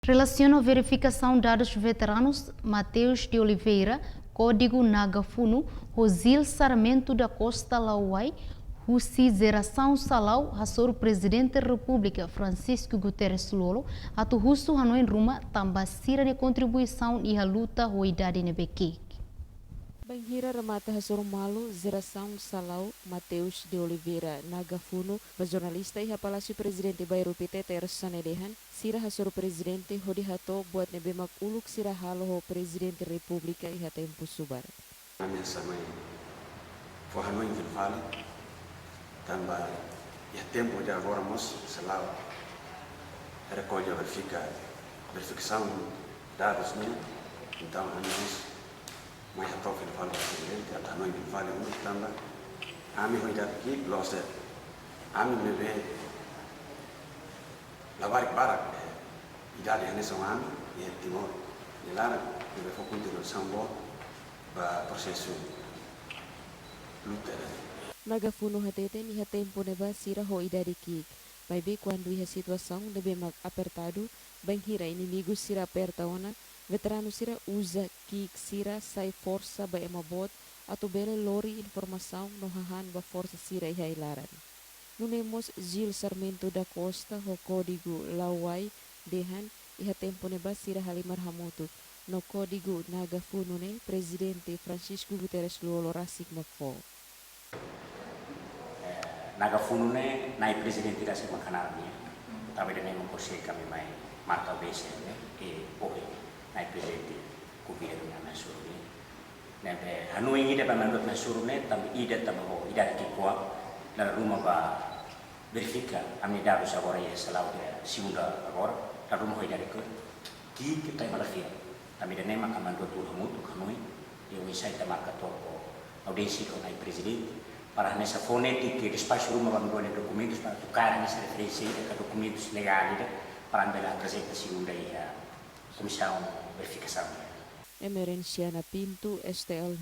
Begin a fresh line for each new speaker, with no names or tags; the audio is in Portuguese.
Relaciona a verificação de dados veteranos Mateus de Oliveira, Código Naga Funu, Rosil Sarmento da Costa Lawai, Russi Zeração Salau, Hasoru Presidente da República Francisco Guterres Lolo, Atu Russo Hanoi Ruma, Tambacira de contribuição e a luta roidade nebeque.
Banhira remata Hasoru Malu, Zeração Salau, Mateus de Oliveira, Naga Funu, jornalista e a Palácio Presidente Bairro PT Sanedehan, Sira Hasoru Presidente Hodi Hato buat nebemak uluk Sira Halo Presidente República e a tempo subar.
Kami samai for Hanoi Vale, também e tempo de agora mos Salau, recolhe verificação dados né, então nós mais a toque do Vale Presidente, a Hanoi Vale também, a mim foi daqui, lost a mim me vê Lawai barak idade nessa ano e Timor de lá e vai focar continuação bom para processo luta.
Naga Funu hatete ni tempo neba Sira ho idade kik. Baibe quando a situação deve mag apertado, banhira inimigos Sira apertaona, veterano Sira usa kik Sira sai força ba emabot atau bele lori informação no hahan ba força Sira e hailaran. Nunemos Gil Sarmento da Costa ho código Lawai dehan iha tempo neba Sira halimar hamutu no código Naga Funu ne Presidente Francisco Guterres Lolo rasik makfo.
Naga Funu ne nai Presidente rasik makanarnya tapi dengan memposisi kami mai mata bese ne e oke nai Presidente governo na Hasoru ne hanu ingi de pamandot Hasoru ne tam ida tamo ida kikwa na rumah ba Verifika, amni Dadus agora é salário de segunda agora, a rumah foi dari que kita malafia. Também de nema kamando tudo muito kanoi, eu insai tamaka toko audiência com o presidente para nessa fonética despacho rumah bangun documentos para tocar nessa referência de documentos legais para ambil apresenta segunda e a comissão verificação.
Emerenciana Pinto STL